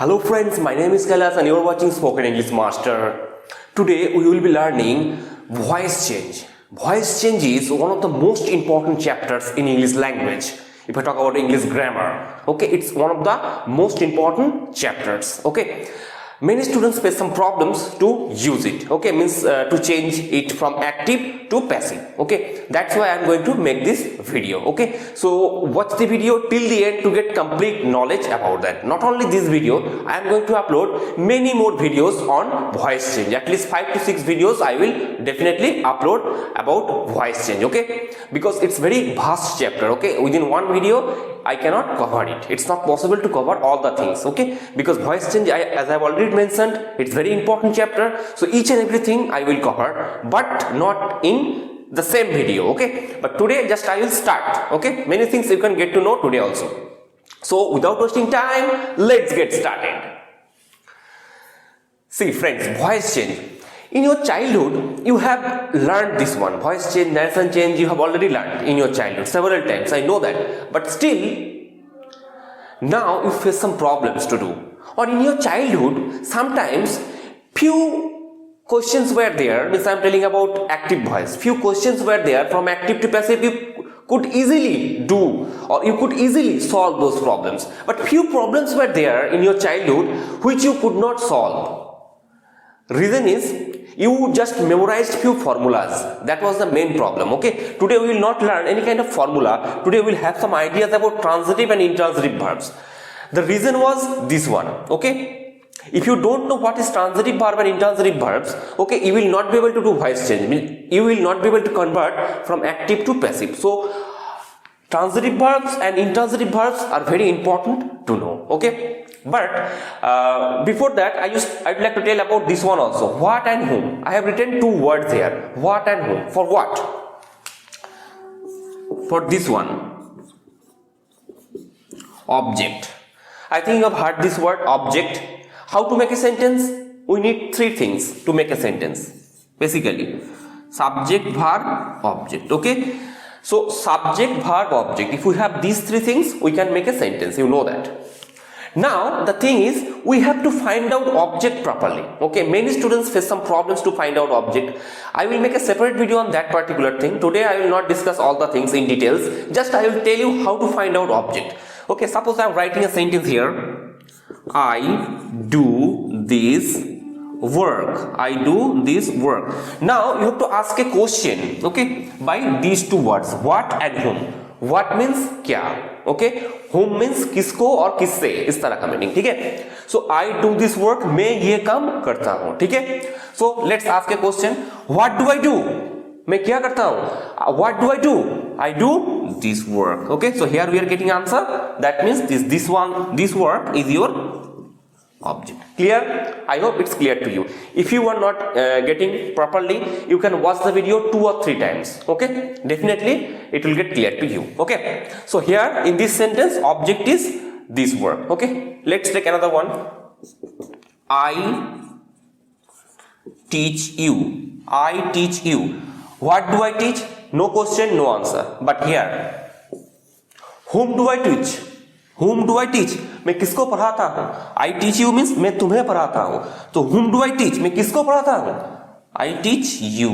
Hello friends, my name is Kailas and you are watching Spoken English Master. Today we will be learning voice change. Voice change is one of the most important chapters in English language. If I talk about English grammar, okay, it's one of the most important chapters. Okay, many students face some problems to use it. Okay, means to change it from active to passive. Okay, that's why I'm going to make this video. Okay, so watch the video till the end to get complete knowledge about that. Not only this video, I am going to upload many more videos on voice change. At least 5 to 6 videos I will definitely upload about voice change. Okay, because it's very vast chapter. Okay, within one video I cannot cover it. It's not possible to cover all the things. Okay, because voice change, as I've already mentioned, it's very important chapter. So each and everything I will cover, but not in the same video. Okay, but today just I will start. Okay, many things you can get to know today also. So without wasting time, let's get started. See friends, voice change. In your childhood, you have learned this one. Voice change, narration change, you have already learned in your childhood several times. I know that. But still, now you face some problems to do. Or in your childhood, sometimes few questions were there. Means I am telling about active voice. Few questions were there from active to passive. You could easily do, or you could easily solve those problems. But few problems were there in your childhood which you could not solve. Reason is you just memorized few formulas. That was the main problem. Okay, today we will not learn any kind of formula. Today we will have some ideas about transitive and intransitive verbs. The reason was this one. Okay, if you don't know what is transitive verb and intransitive verbs, okay, you will not be able to do voice change. You will not be able to convert from active to passive. So transitive verbs and intransitive verbs are very important to know. Okay, but before that I'd like to tell about this one also. What and whom. I have written two words here. What and whom. For what? For this one. Object. I think you have heard this word object. How to make a sentence? We need three things to make a sentence. Basically, subject, verb, object. Okay. So subject, verb, object. If we have these three things, we can make a sentence. You know that. Now the thing is, we have to find out object properly. Okay, many students face some problems to find out object. I will make a separate video on that particular thing. Today I will not discuss all the things in details. Just I will tell you how to find out object. Okay, suppose I am writing a sentence here. I do this work. I do this work. Now you have to ask a question. Okay, by these two words, what and whom. What means क्या. Okay, whom means किसको और किससे, इस तरह का meaning. ठीक है. So I do this work. मैं ये काम करता हूँ. ठीक है. So let's ask a question. What do I do? मैं क्या करता हूँ? What do I do? I do this work. Okay. So here we are getting answer. That means this work is your object. Clear? I hope it's clear to you. If you are not getting properly, you can watch the video 2 or 3 times. Okay, definitely it will get clear to you. Okay, so here in this sentence, object is this work. Okay, let's take another one. I teach you. I teach you. What do I teach? No question, no answer. But here, whom do I teach? Whom do I teach? मैं किसको पढ़ाता हूँ? I teach you means मैं तुम्हें पढ़ाता हूँ. तो whom do I teach? मैं किसको पढ़ाता हूँ? I teach you.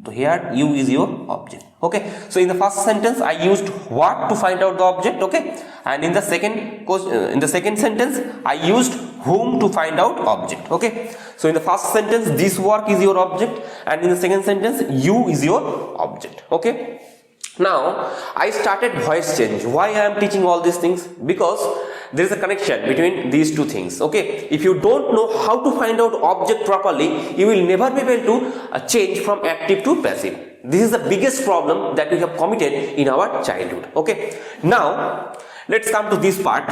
So here you is your object. Okay. So in the first sentence I used what to find out the object. Okay. And in the second sentence I used whom to find out object. Okay. So in the first sentence this work is your object, and in the second sentence you is your object. Okay. Now I started voice change. Why I am teaching all these things? Because there is a connection between these two things. Okay, if you don't know how to find out object properly, you will never be able to change from active to passive. This is the biggest problem that we have committed in our childhood. Okay, now let's come to this part.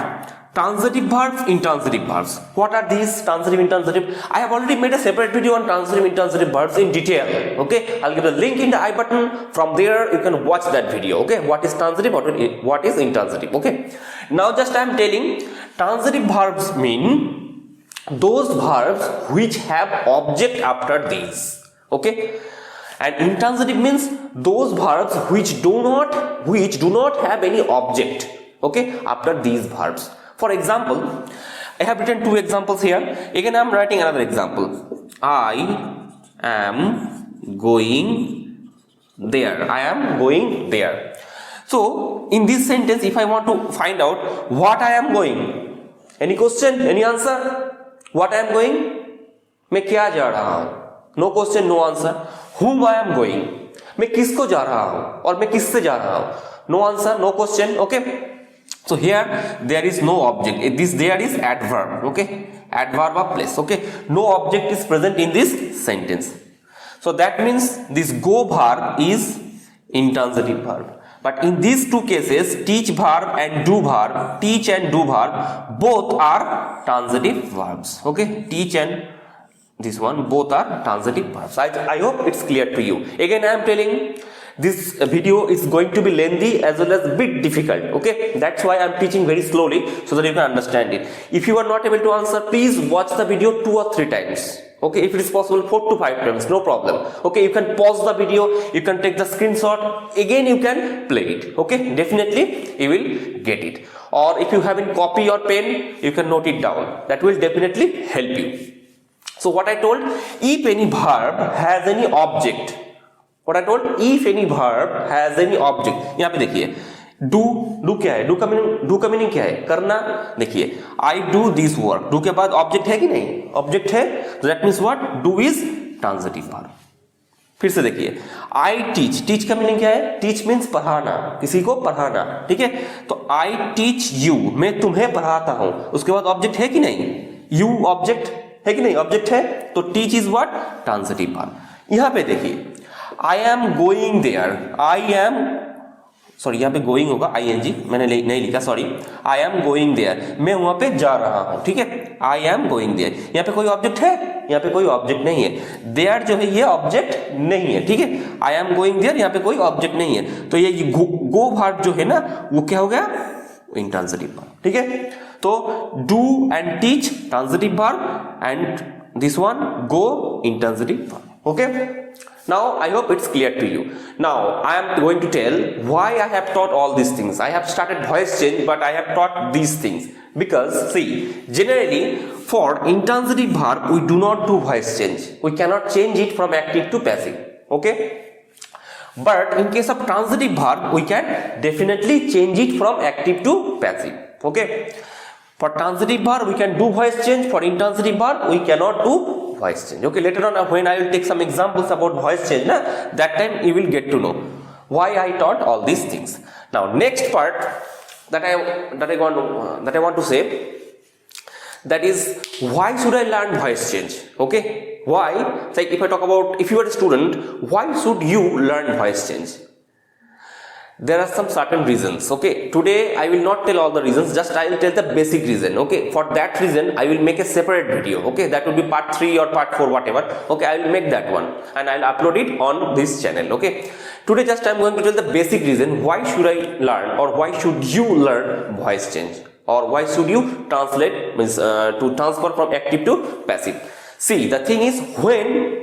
Transitive verbs, intransitive verbs. What are these transitive, intransitive? I have already made a separate video on transitive, intransitive verbs in detail. Okay, I'll give the link in the I button. From there you can watch that video. Okay, what is transitive, what is intransitive. Okay, now just I am telling, transitive verbs mean those verbs which have object after these. Okay, and intransitive means those verbs which do not have any object, okay, after these verbs. For example, I have written two examples here. Again, I am writing another example. I am going there. I am going there. So in this sentence, if I want to find out what I am going, any question, any answer? What I am going? मैं क्या जा रहा हूं? No question, no answer. Whom I am going? मैं किसको जा रहा हूं और मैं किससे जा रहा हूं? No answer, no question. Okay. So here there is no object. This there is adverb. Okay. Adverb of place. Okay. No object is present in this sentence. So that means this go verb is intransitive verb. But in these two cases, teach verb and do verb, teach and do verb, both are transitive verbs. Okay. Teach and this one, both are transitive verbs. I hope it's clear to you. Again, I am telling this video is going to be lengthy as well as bit difficult. Okay, that's why I am teaching very slowly so that you can understand it. If you are not able to answer, please watch the video 2 or 3 times. Okay, if it is possible 4 to 5 times, no problem. Okay, you can pause the video, you can take the screenshot, again you can play it. Okay, definitely you will get it. Or if you have in copy or pen, you can note it down. That will definitely help you. So what I told, if any verb has any object, what I told, if any verb has any object, यहाँ पे देखिए do क्या है, do का meaning क्या है, करना. देखिए I do this work, do के बाद ऑब्जेक्ट है कि नहीं, ऑब्जेक्ट है, तो that means what, do is transitive verb. फिर से देखिए I teach का मीनिंग क्या है, teach means पढ़ाना, किसी को पढ़ाना. ठीक है, तो I teach you, मैं तुम्हें पढ़ाता हूं, उसके बाद ऑब्जेक्ट है कि नहीं, you ऑब्जेक्ट है कि नहीं, ऑब्जेक्ट है, तो teach is what, transitive verb. यहां पे देखिए I am going there, I am, sorry यहां पे गोइंग होगा आईएनजी, मैंने नहीं लिखा, sorry. I am going there, मैं वहां पे जा रहा हूं. ठीक है, आई एम गोइंग देयर. यहां पे कोई ऑब्जेक्ट है, यहां पे कोई ऑब्जेक्ट नहीं है. देयर जो है ये ऑब्जेक्ट नहीं है. ठीक है, आई एम गोइंग देयर, यहां पे कोई ऑब्जेक्ट नहीं है, तो ये गो वर्ब जो है ना वो क्या हो गया, इंट्रांजिटिव वर्ब. ठीक है, तो do and teach transitive verb and this one go intransitive verb. Okay, now I hope it's clear to you. Now I am going to tell why I have taught all these things. I have started voice change, but I have taught these things because see, generally for intransitive verb we do not do voice change. We cannot change it from active to passive. Okay, but in case of transitive verb we can definitely change it from active to passive. Okay, for transitive verb we can do voice change, for intransitive verb we cannot do voice change. Okay, later on when I will take some examples about voice change, that time you will get to know why I taught all these things. Now next part that I want to say, that is why should I learn voice change. Okay, why, like if I talk about, if you are a student, why should you learn voice change? There are some certain reasons. Okay, today I will not tell all the reasons, just I will tell the basic reason. Okay, for that reason I will make a separate video. Okay, that will be part 3 or part 4, whatever. Okay, I will make that one and I will upload it on this channel. Okay, today just I am going to tell the basic reason why should I learn, or why should you learn voice change, or why should you translate, means to transfer from active to passive. See, the thing is, when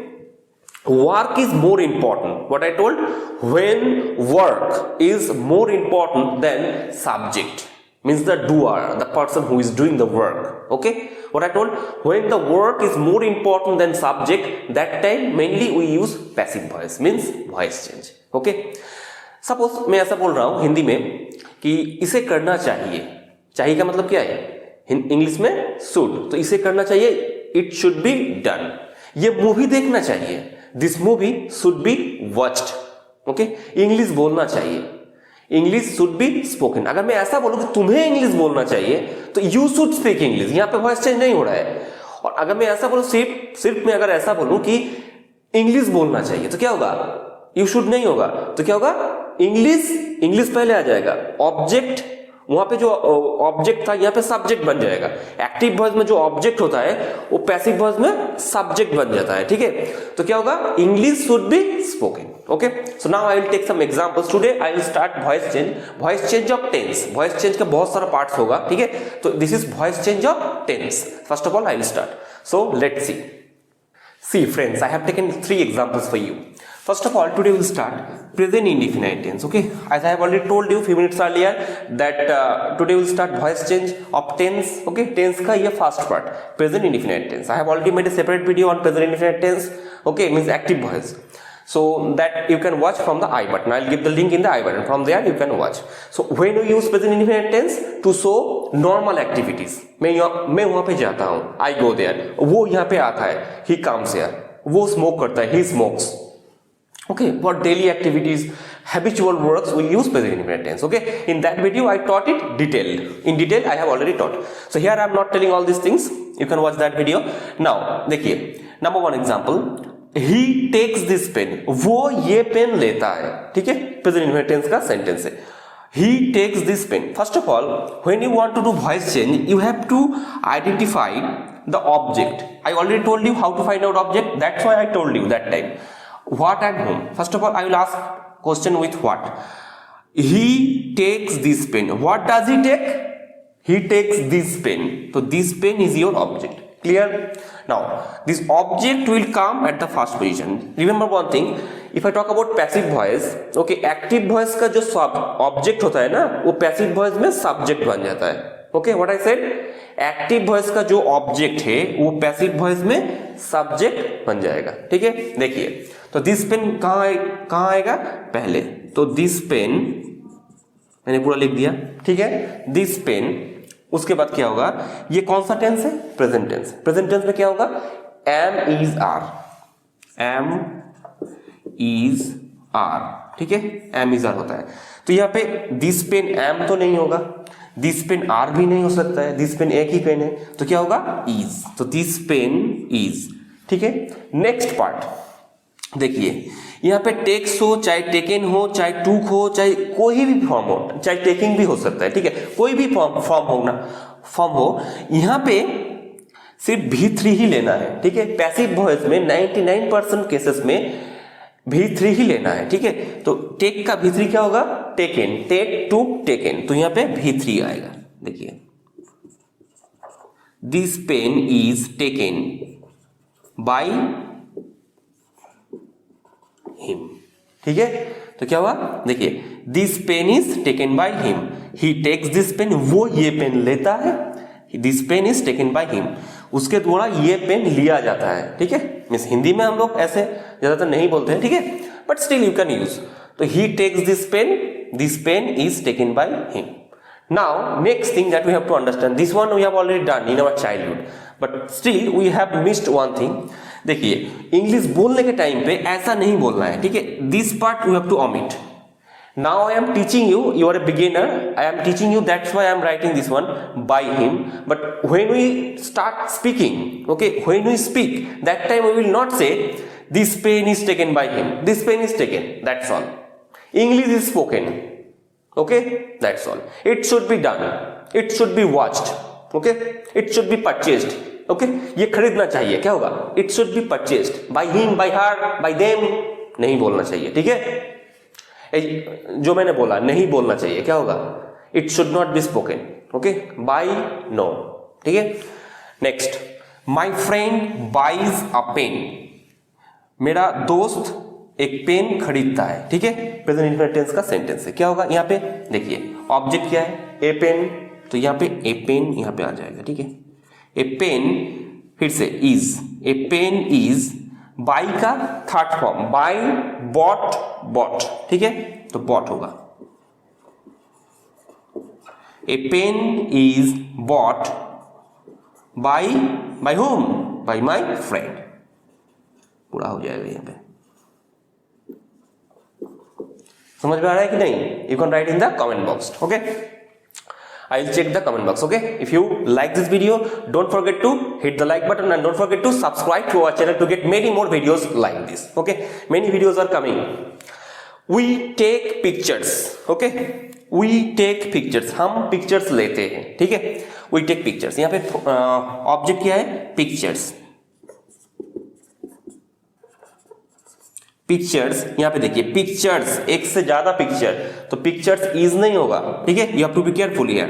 work is more important, what I told, when work is more important than subject, means the doer, the person who is doing the work. Okay, what I told, when the work is more important than subject, that time mainly we use passive voice, means voice change. Okay, suppose मैं ऐसा बोल रहा हूं हिंदी में कि इसे करना चाहिए, चाहिए का मतलब क्या है, इंग्लिश में should, तो इसे करना चाहिए, it should be done. ये मूवी देखना चाहिए, this movie should be watched. Okay, English बोलना चाहिए, इंग्लिश शुड बी स्पोकन. अगर मैं ऐसा बोलूं कि तुम्हें इंग्लिश बोलना चाहिए तो यू शुड स्पीक इंग्लिश, यहां पे वॉइस चेंज नहीं हो रहा है. और अगर मैं ऐसा बोलूं, सिर्फ मैं अगर ऐसा बोलूं कि इंग्लिश बोलना चाहिए, तो क्या होगा, यू शुड नहीं होगा, तो क्या होगा, इंग्लिश पहले आ जाएगा, ऑब्जेक्ट वहां पे जो ऑब्जेक्ट था यहाँ पे सब्जेक्ट बन जाएगा. एक्टिव वॉइस में जो ऑब्जेक्ट होता है वो पैसिव वॉइस में सब्जेक्ट बन जाता है. ठीक है, तो क्या होगा, English should be spoken. Okay, so now I will take some examples. Today I will start voice change of tense. Voice change का बहुत सारा पार्ट्स होगा. ठीक है, तो this is voice change of tense. First of all I will start. So let's see. See friends, I have taken 3 examples for you. First of all, today we'll start present indefinite tense. Okay, as I have already told you few minutes earlier that today we'll start voice change of tense. Okay, tense का ये first part present indefinite tense. I have already made a separate video on present indefinite tense. Okay, means active voice. So that you can watch from the I button. I'll give the link in the I button. From there you can watch. So when we use present indefinite tense to show normal activities, मैं वहाँ पे जाता हूँ. I go there. वो यहाँ पे आता है. He comes here. वो smoke करता है. He smokes. Okay, for daily activities, habitual works, we use present indefinite tense. Okay, in that video I taught it detailed. In detail I have already taught. So here I am not telling all these things. You can watch that video. Now देखिए, number one example, he takes this pen. वो ये pen लेता है. ठीक है, present indefinite tense का sentence है. He takes this pen. First of all, when you want to do voice change, you have to identify the object. I already told you how to find out object. That's why I told you that time. What and whom? First of all, I will ask question with what. He takes this pen. What does he take? He takes this pen. So this pen is your object. Clear? Now this object will come at the first position. Remember one thing. If I talk about passive voice, okay, active voice का जो object होता है ना, वो passive voice में subject बन जाता है. Okay, what I said? Active voice का जो ऑब्जेक्ट है वो पैसिव वॉइस में सब्जेक्ट बन जाएगा. ठीक है, देखिए तो दिस पेन कहाँ आएगा पहले. तो दिस पेन मैंने पूरा लिख दिया. ठीक है, दिस पेन. उसके बाद क्या होगा, ये कौन सा टेंस है, प्रेजेंट टेंस. प्रेजेंट टेंस में क्या होगा, am is are. Am is are. ठीक है, एम इज आर होता है. तो यहाँ पे दिस पेन एम तो नहीं होगा, दिस पेन आर भी नहीं हो सकता है, दिस पेन एक ही पेन है, तो क्या होगा, इज. तो दिस पेन इज. ठीक है, नेक्स्ट पार्ट देखिए, यहाँ पे टेक्स हो, चाहे टेकन हो, चाहे टूक हो, चाहे कोई भी फॉर्म हो, चाहे टेकिंग भी हो सकता है. ठीक है, कोई भी फॉर्म हो, यहाँ पे सिर्फ V3 ही लेना है. ठीक है, पैसिव वॉइस में 99% केसेस में V3 ही लेना है. ठीक है, तो टेक का V3 क्या होगा, टेकन. टेक, टूक, टेकन. तो यहां पे V3 आएगा. देखिए, this pen is taken by him. ठीक है, तो क्या हुआ, देखिए, this pen is taken by him. He takes this pen, वो ये पेन लेता है. This pen is taken by him, उसके द्वारा ये पेन लिया जाता है. ठीक है, मीन्स हिंदी में हम लोग ऐसे ज्यादातर नहीं बोलते हैं. ठीक है, but still you can use. तो he takes this pen is taken by him. Now next thing that we have to understand, this one we have already done in our childhood, but still we have missed one thing. देखिए, English बोलने के time पे ऐसा नहीं बोलना है. ठीक है, this part you have to omit. Now I am teaching you, you are a beginner, I am teaching you, that's why I am writing this one by him. But when we start speaking, okay, when we speak, that time we will not say this pen is taken by him, this pen is taken, that's all. English is spoken, okay, that's all. It should be done, it should be watched, okay, it should be purchased, okay. ये खरीदना चाहिए, क्या होगा, it should be purchased by him, by her, by them. नहीं बोलना चाहिए. ठीक है, जो मैंने बोला नहीं बोलना चाहिए, क्या होगा, it should not be spoken. Okay, by, no. ठीक है, next, my friend buys a pen. मेरा दोस्त एक पेन खरीदता है. ठीक है, प्रेजेंट इंडेफिनिट टेंस का सेंटेंस है. क्या होगा, यहाँ पे देखिए, ऑब्जेक्ट क्या है, ए पेन. तो यहाँ पे ए पेन यहाँ पे आ जाएगा. ठीक है, ए पेन, फिर से is. A pen is. Buy का third form, buy, bought, bought. ठीक है, तो बॉट होगा. A pen is bought by home, by my friend. पूरा हो जाएगा यहां पे. समझ में आ रहा है कि नहीं? You can write in the comment box. Okay, I'll check the comment box. Okay, if you like this video, don't forget to hit the like button and don't forget to subscribe to our channel to get many more videos like this. Okay, many videos are coming. We take pictures. Okay, we take pictures. हम pictures लेते हैं. ठीक है, we take pictures. यहाँ पे object क्या है, pictures. Pictures, यहाँ पे देखिए, पिक्चर्स, एक से ज्यादा पिक्चर, तो पिक्चर्स इज नहीं होगा. ठीक है, you have to be careful here.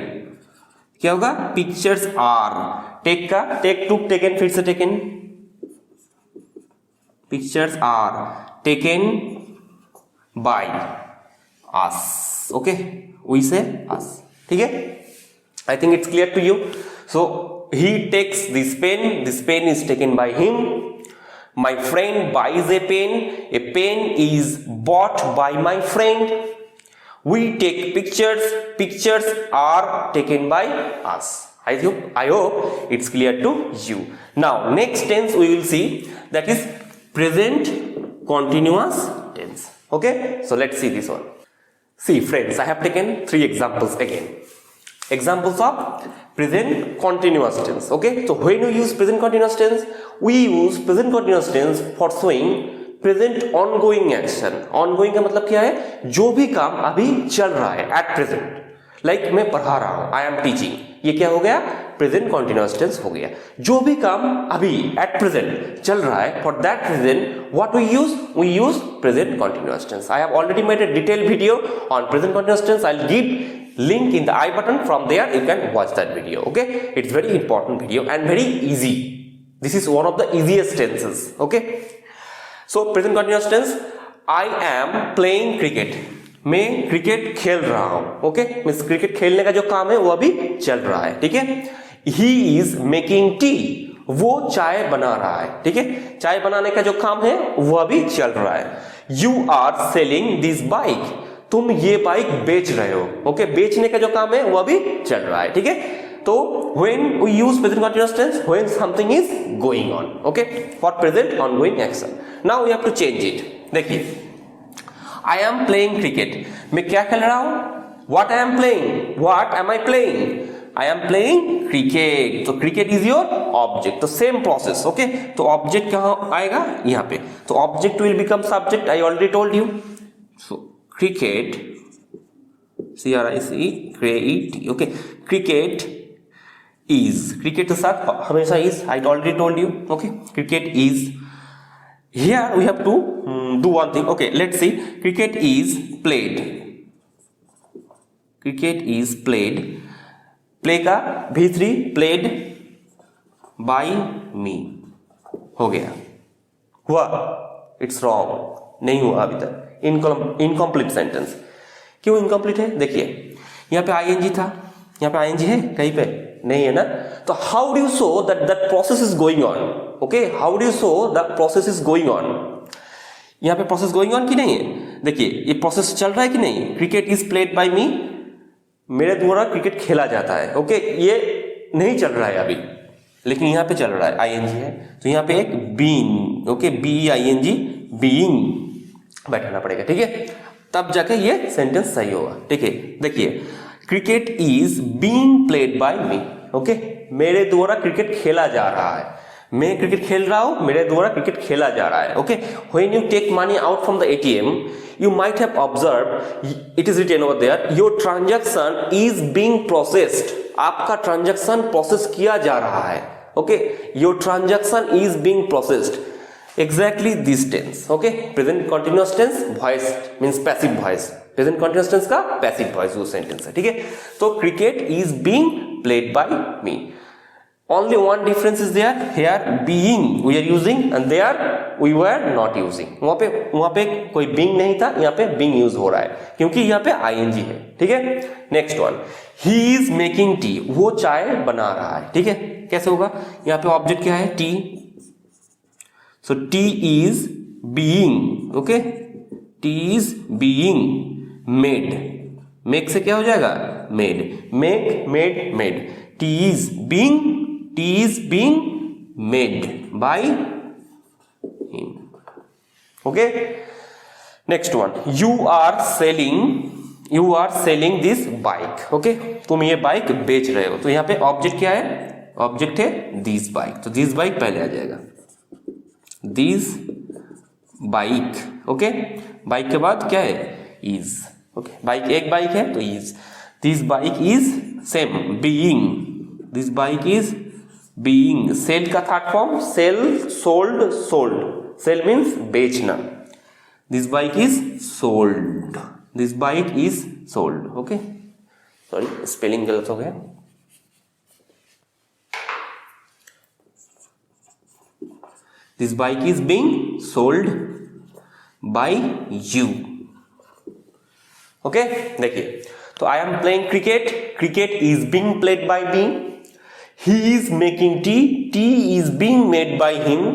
क्या होगा, पिक्चर्स आर. टेक का टेक, टू, टेकन, फिर से taken. Pictures are taken by us. Okay, we say us. ठीक है, I think it's clear to you. So he takes this pen is taken by him. My friend buys a pen is bought by my friend. We take pictures are taken by us. I hope it's clear to you. Now next tense we will see, that is present continuous tense. Okay, so let's see this one. See friends, I have taken 3 examples again. Examples of present continuous tense. Okay, so when we use present continuous tense, we use present continuous tense for showing present ongoing action. Ongoing का मतलब क्या है, जो भी काम अभी चल रहा है एट प्रेजेंट. लाइक मैं पढ़ा रहा हूं, आई एम टीचिंग, ये क्या हो गया, प्रेजेंट कॉन्टिन्यूअस टेंस हो गया. जो भी काम अभी एट प्रेजेंट चल रहा है, for that reason what we use present continuous tense. I have already made a detail video on present continuous tense. I will give link in the I button. From there you can watch that video. Okay, it's very important video and very easy. This is one of the easiest tenses. Okay, so present continuous tense, I am playing cricket. मैं cricket खेल रहा हूं. Okay, means cricket खेलने का जो काम है वो अभी चल रहा है. ठीक है. He is making tea. वो चाय बना रहा है. ठीक है, चाय बनाने का जो काम है वो अभी चल रहा है. You are selling this bike. तुम ये बाइक बेच रहे हो. ओके, बेचने का जो काम है वो अभी चल रहा है. ठीक है, तो when we use present continuous tense, when something is going on. Okay, for present ongoing action. Now we have to change it. देखिए, I am playing cricket. मैं क्या खेल रहा हूं, what I am playing, what am I playing, I am playing cricket. तो cricket is your object. तो same process. Okay, तो object कहाँ आएगा, यहाँ पे. तो object will become subject. I already told you. So cricket, C-R-I-C, create. Okay, cricket is, cricket के साथ हमेशा is. I already told you. Okay, cricket is. Here we have to do one thing. Okay, let's see. Cricket is played. Cricket is played. Play का V3 played by me. हो गया. हुआ? It's wrong. नहीं हुआ अभी तक. Incomplete sentence. क्यों incomplete है, देखिए यहाँ पे आईएनजी था, यहाँ पे आईएनजी है कहीं पे नहीं है ना. तो how do you show that process is going on. Okay, how do you show that process is going on. यहाँ पे प्रोसेस गोइंग ऑन की नहीं है. देखिए ये प्रोसेस चल रहा है कि नहीं. क्रिकेट इज प्लेड बाय मी, मेरे द्वारा क्रिकेट खेला जाता है. ओके, ये नहीं चल रहा है अभी, लेकिन यहाँ पे चल रहा है, आईएनजी है. तो यहाँ पे एक बीइंग. ओके, BEING, बीइंग बैठाना पड़ेगा. ठीक है, तब जाके ये सेंटेंस सही होगा. ठीक है, देखिए cricket is being played by me. Okay, मेरे द्वारा क्रिकेट खेला जा रहा है. मैं क्रिकेट खेल रहा हूं, मेरे द्वारा क्रिकेट खेला जा रहा है. Okay, when you take money out from the ATM, you might have observed it is written over there, your transaction is being processed. आपका ट्रांजैक्शन प्रोसेस किया जा रहा है. Okay, your transaction is being processed. Exactly this tense. Okay, present continuous tense, voice means passive voice. Present continuous tense का passive voice वो sentence है. ठीक है, तो cricket is being played by me. Only one difference is there. Here being we are using and there we were not using. वहाँ पे कोई being नहीं था, यहाँ पे being use हो रहा है क्योंकि यहाँ पे ing है. ठीक है, next one, he is making tea. वो चाय बना रहा है. ठीक है, कैसे होगा, यहाँ पे object क्या है, tea. So tea is being. Okay, tea is being made. Make से क्या हो जाएगा, made. Make, made, made. Tea is being made by him. Okay, next one, you are selling this bike. Okay, तुम ये bike बेच रहे हो. तो यहाँ पे ऑब्जेक्ट क्या है, ऑब्जेक्ट है this bike. तो this bike पहले आ जाएगा, दिस बाइक. ओके, बाइक के बाद क्या है, इज. ओके, बाइक एक बाइक है तो is. This bike is same being. This bike is being. Sell का third form sell, sold, sold. Sell means बेचना. This bike is sold. This bike is sold. Okay, sorry spelling गलत हो गया. This bike is being sold. by you. Okay देखिए, तो I am playing cricket, cricket is being played by me, he is making tea, tea is being made by him,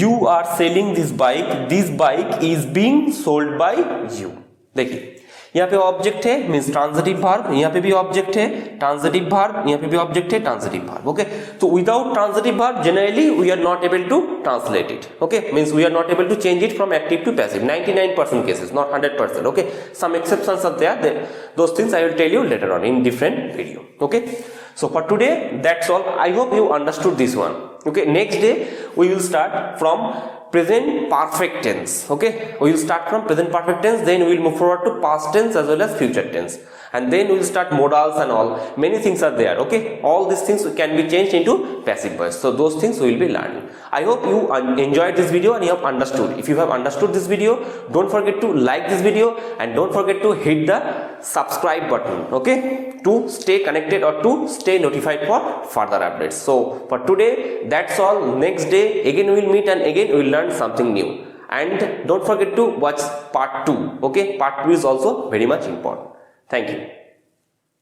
you are selling this bike is being sold by you. देखिए यहाँ पे object है means transitive verb, यहाँ पे भी object है transitive verb, यहाँ पे भी ऑब्जेक्ट है ट्रांजिटिव वर्ब. ओके, तो without transitive verb generally we are not able to translate it. Okay, means we are not able to change it from active to passive. 99% cases, not 100%. Okay, some exceptions are there. Those things I will tell you later on in different video. Okay, so for today that's all. I hope you understood this one. Okay, next day we will start from present perfect tense. Okay, we will start from present perfect tense, then we will move forward to past tense as well as future tense, and then we will start modals and all. Many things are there. Okay, all these things can be changed into passive voice, so those things we will be learning. I hope you enjoyed this video and you have understood. If you have understood this video, don't forget to like this video and don't forget to hit the subscribe button. Okay, to stay connected or to stay notified for further updates. So for today that's all. Next day again we will meet and again we will learn something new. And don't forget to watch part 2. Okay, part 2 is also very much important. Thank you.